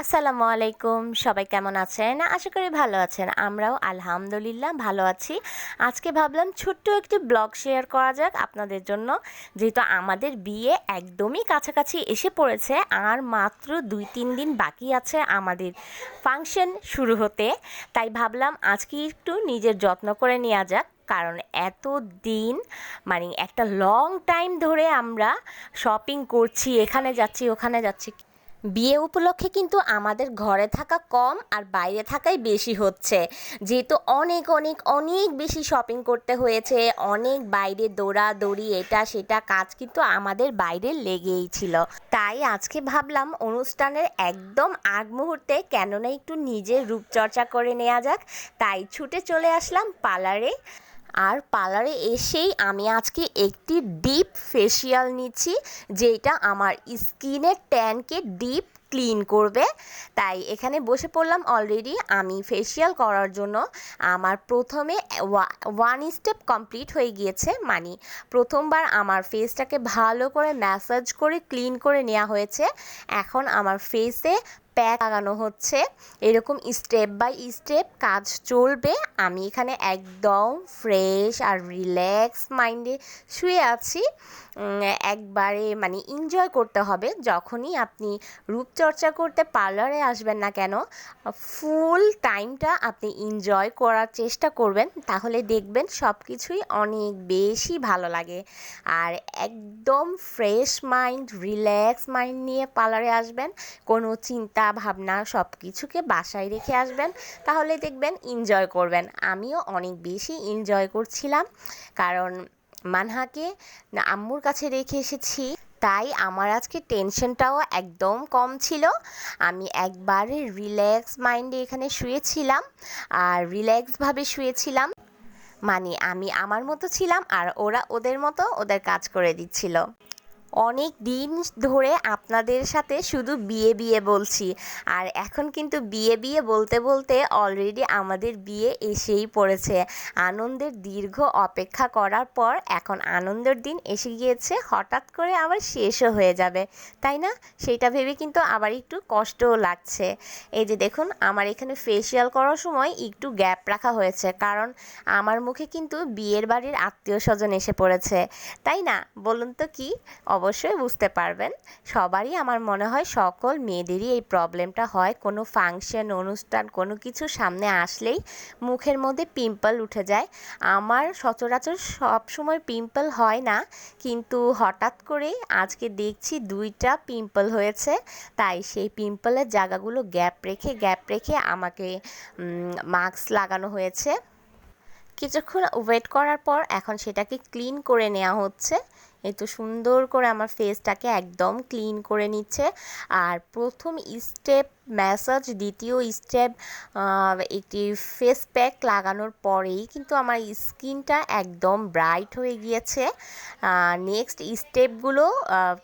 আসসালামু আলাইকুম, সবাই কেমন আছেন? আশা করি ভালো আছেন। আমরাও আলহামদুলিল্লাহ ভালো আছি। আজকে ভাবলাম ছোট্ট একটি ব্লগ শেয়ার করা যাক আপনাদের জন্য। যেহেতু আমাদের বিয়ে একদমই কাছাকাছি এসে পড়েছে, আর মাত্র 2-3 দিন বাকি আছে আমাদের ফাংশন শুরু হতে। তাই ভাবলাম আজকে একটু নিজের যত্ন করে নেওয়া যাক। কারণ এত দিন মানে একটা লং টাইম ধরে আমরা শপিং করছি, এখানে যাচ্ছি ওখানে যাচ্ছি। বিয়ে উপলক্ষে কিন্তু আমাদের ঘরে থাকা কম আর বাইরে থাকাই বেশি হচ্ছে। যেহেতু অনেক অনেক অনেক বেশি শপিং করতে হয়েছে, অনেক বাইরে দৌড়াদৌড়ি এটা সেটা কাজ কিন্তু আমাদের বাইরে লেগেই ছিল। তাই আজকে ভাবলাম অনুষ্ঠানের একদম আগ মুহূর্তে কেন না একটু নিজের রূপচর্চা করে নেওয়া যাক। তাই ছুটে চলে আসলাম পার্লারে। আর পার্লারে এসেই আমি আজকে একটি ডিপ ফেসিয়াল নিচ্ছি, যেটা আমার স্কিনের ট্যানকে ডিপ ক্লিন করবে। তাই এখানে বসে পড়লাম অলরেডি আমি ফেসিয়াল করার জন্য। আমার প্রথমে ওয়ান স্টেপ কমপ্লিট হয়ে গিয়েছে, মানে প্রথমবার আমার ফেসটাকে ভালো করে ম্যাসাজ করে ক্লিন করে নেওয়া হয়েছে। এখন আমার ফেসে প্যাক লাগানো হচ্ছে। এরকম স্টেপ বাই স্টেপ কাজ চলবে। আমি এখানে একদম ফ্রেশ আর রিল্যাক্স মাইন্ডে শুয়ে আছি। একবারে মানে এনজয় করতে হবে। যখনই আপনি রূপচর্চা করতে পার্লারে আসবেন না কেন, ফুল টাইমটা আপনি এনজয় করার চেষ্টা করবেন, তাহলে দেখবেন সব কিছুই অনেক বেশি ভালো লাগে। আর একদম ফ্রেশ মাইন্ড, রিল্যাক্স মাইন্ড নিয়ে পার্লারে আসবেন। কোনো চিন্তা ভাবনা সব কিছুকে বাসায় রেখে আসবেন, তাহলে দেখবেন এনজয় করবেন। আমিও অনেক বেশি এনজয় করছিলাম, কারণ মানহাকে আম্মুর কাছে রেখে এসেছি। তাই আমার আজকে টেনশনটাও একদম কম ছিল। আমি একবারে রিল্যাক্স মাইন্ডে এখানে শুয়েছিলাম, আর রিল্যাক্সভাবে শুয়েছিলাম। মানে আমি আমার মতো ছিলাম আর ওরা ওদের মতো ওদের কাজ করে দিচ্ছিল। অনেক দিন ধরে আপনাদের সাথে শুধু বিয়ে বিয়ে বলছি, আর এখন কিন্তু বিয়ে বিয়ে বলতে বলতে অলরেডি আমাদের বিয়ে এসেই পড়েছে। আনন্দের দীর্ঘ অপেক্ষা করার পর এখন আনন্দের দিন এসে গিয়েছে, হঠাৎ করে আবার শেষও হয়ে যাবে, তাই না? সেটা ভেবে কিন্তু আবার একটু কষ্টও লাগছে। এই যে দেখুন, আমার এখানে ফেসিয়াল করার সময় একটু গ্যাপ রাখা হয়েছে, কারণ আমার মুখে কিন্তু বিয়ের বাড়ির আত্মীয় স্বজন এসে পড়েছে, তাই না? বলুন তো কি? অবশ্যই বুঝতে পারবেন। সবারই আমার মনে হয় সকল মেয়েদেরই এই প্রবলেমটা হয়। কোনো ফাংশন অনুষ্ঠান কোনো কিছু সামনে আসলেই মুখের মধ্যে পিম্পল উঠে যায়। আমার সচরাচর সব সময় পিম্পল হয় না, কিন্তু হঠাৎ করে আজকে দেখছি 2টা পিম্পল হয়েছে। তাই সেই পিম্পলের জায়গাগুলো গ্যাপ রেখে আমাকে মাস্ক লাগানো হয়েছে। কিছুক্ষণ ওয়েট করার পর এখন সেটাকে ক্লিন করে নেওয়া হচ্ছে। এই তো সুন্দর করে আমার ফেসটাকে একদম ক্লিন করে নিচ্ছে। আর প্রথম স্টেপ ম্যাসাজ, দ্বিতীয় স্টেপ একটি ফেস প্যাক লাগানোর পরেই কিন্তু আমার স্কিনটা একদম ব্রাইট হয়ে গিয়েছে। নেক্সট স্টেপগুলো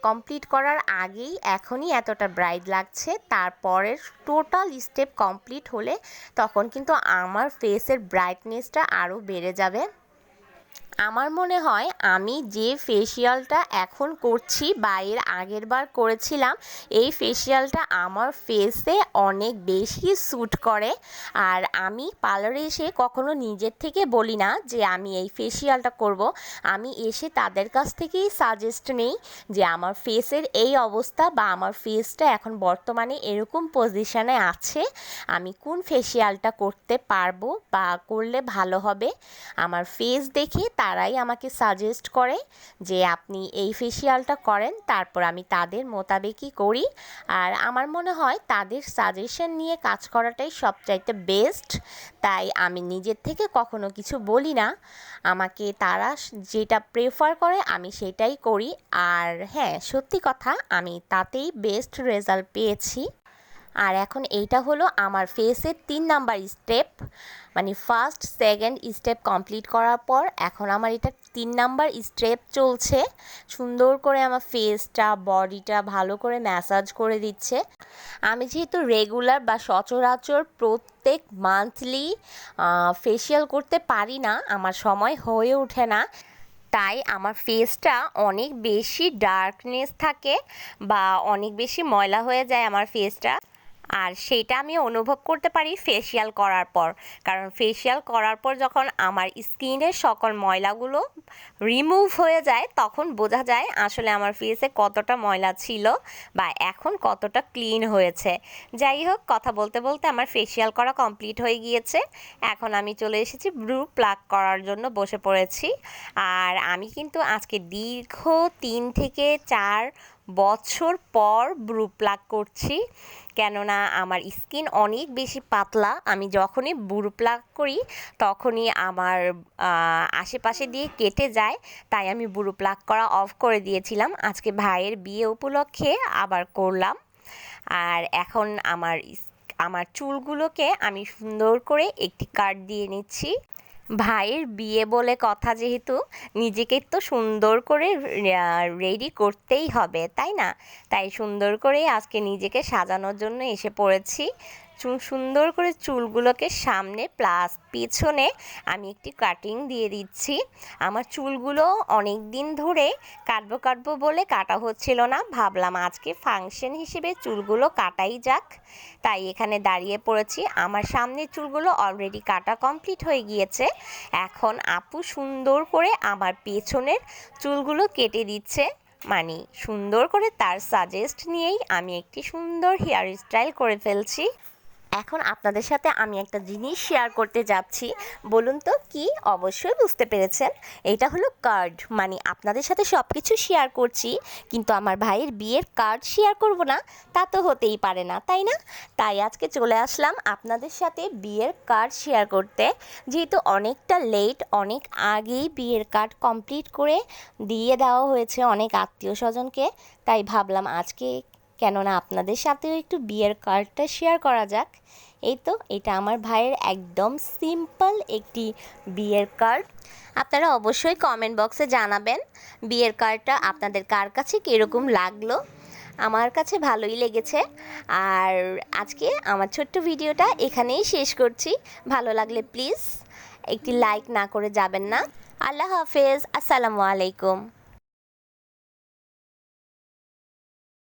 কমপ্লিট করার আগেই এখনই এতটা ব্রাইট লাগছে। তারপরের টোটাল স্টেপ কমপ্লিট হলে তখন কিন্তু আমার ফেসের ব্রাইটনেসটা আরও বেড়ে যাবে। আমার মনে হয় আমি যে ফেসিয়ালটা এখন করছি বা এর আগের বার করেছিলাম, এই ফেসিয়ালটা আমার ফেসে অনেক বেশি স্যুট করে। আর আমি পার্লারে এসে কখনো নিজের থেকে বলি না যে আমি এই ফেসিয়ালটা করব। আমি এসে তাদের কাছ থেকেই সাজেস্ট নেই যে আমার ফেসের এই অবস্থা বা আমার ফেসটা এখন বর্তমানে এরকম পজিশনে আছে, আমি কোন ফেসিয়ালটা করতে পারবো বা করলে ভালো হবে। আমার ফেস দেখে তারাই আমাকে সাজেস্ট করে যে আপনি এই ফেসিয়ালটা করেন, তারপর আমি তাদের মোতাবেকই করি। আর আমার মনে হয় তাদের সাজেশন নিয়ে কাজ করাটাই সবচাইতে বেস্ট। তাই আমি নিজের থেকে কখনো কিছু বলি না, আমাকে তারা যেটা প্রেফার করে আমি সেটাই করি। আর হ্যাঁ, সত্যি কথা, আমি তাতেই বেস্ট রেজাল্ট পেয়েছি। আর এখন এইটা হলো আমার ফেসের 3 নাম্বার স্টেপ, মানে ফার্স্ট সেকেন্ড স্টেপ কমপ্লিট করার পর এখন আমার এটা 3 নাম্বার স্টেপ চলছে। সুন্দর করে আমার ফেসটা বডিটা ভালো করে ম্যাসাজ করে দিচ্ছে। আমি যেহেতু রেগুলার বা সচরাচর প্রত্যেক মান্থলি ফেসিয়াল করতে পারি না, আমার সময় হয়ে ওঠে না, তাই আমার ফেসটা অনেক বেশি ডার্কনেস থাকে বা অনেক বেশি ময়লা হয়ে যায় আমার ফেসটা। আর সেইটা আমি অনুভব করতে পারি ফেসিয়াল করার পর, কারণ ফেসিয়াল করার পর যখন আমার স্কিনের সকল ময়লাগুলো রিমুভ হয়ে যায় তখন বোঝা যায় আসলে আমার ফেসে কতটা ময়লা ছিল বা এখন কতটা ক্লিন হয়েছে। যাই হোক, কথা বলতে বলতে আমার ফেসিয়াল করা কমপ্লিট হয়ে গিয়েছে। এখন আমি চলে এসেছি ব্রু প্লাক করার জন্য বসে পড়েছি। আর আমি কিন্তু আজকে দীর্ঘ 3 থেকে 4 বছর পর ব্রু প্লাক করছি, কেননা আমার স্কিন অনেক বেশি পাতলা। আমি যখনই ব্রু প্লাক করি তখনই আমার আশেপাশে দিয়ে কেটে যায়, তাই আমি ব্রু প্লাক করা অফ করে দিয়েছিলাম। আজকে ভাইয়ের বিয়ে উপলক্ষে আবার করলাম। আর এখন আমার চুলগুলোকে আমি সুন্দর করে একটি কাট দিয়ে নিচ্ছি। ভাইয়ের বিয়ে বলে কথা, যেহেতু নিজেকে তো সুন্দর করে রেডি করতেই হবে, তাই না? তাই সুন্দর করে আজকে নিজেকে সাজানোর জন্য এসে পড়েছি। সুন্দর করে চুলগুলোকে সামনে প্লাস পিছনে আমি একটি কাটিং দিয়ে দিচ্ছি। আমার চুলগুলো অনেক দিন ধরে কাটবো বলে কাটা হচ্ছিল না, ভাবলাম আজকে ফাংশন হিসেবে চুলগুলো কাটাই যাক, তাই এখানে দাঁড়িয়ে পড়েছি। আমার সামনের চুলগুলো অলরেডি কাটা কমপ্লিট হয়ে গিয়েছে। এখন আপু সুন্দর করে আমার পেছনের চুলগুলো কেটে দিচ্ছে, মানে সুন্দর করে তার সাজেস্ট নিয়েই আমি একটি সুন্দর হেয়ার স্টাইল করে ফেলছি। এখন আপনাদের সাথে আমি একটা জিনিস শেয়ার করতে যাচ্ছি, বলুন তো কি? অবশ্যই বুঝতে পেরেছেন, এটা হলো কার্ড। মানে আপনাদের সাথে সব কিছু শেয়ার করছি, কিন্তু আমার ভাইয়ের বিয়ের কার্ড শেয়ার করব না, তা তো হতেই পারে না, তাই না? তাই আজকে চলে আসলাম আপনাদের সাথে বিয়ের কার্ড শেয়ার করতে। যেহেতু অনেকটা লেট, অনেক আগেই বিয়ের কার্ড কমপ্লিট করে দিয়ে দেওয়া হয়েছে অনেক আত্মীয় স্বজনকে, তাই ভাবলাম আজকে কেননা আপনাদের সাথেও একটু বিয়ের কার্ডটা শেয়ার করা যাক। এই তো, এটা আমার ভাইয়ের একদম সিম্পল একটি বিয়ের কার্ড। আপনারা অবশ্যই কমেন্ট বক্সে জানাবেন বিয়ের কার্ডটা আপনাদের কার কাছে কীরকম লাগলো। আমার কাছে ভালোই লেগেছে। আর আজকে আমার ছোট্ট ভিডিওটা এখানেই শেষ করছি। ভালো লাগলে প্লিজ একটি লাইক না করে যাবেন না। আল্লাহ হাফেজ, আসসালামু আলাইকুম।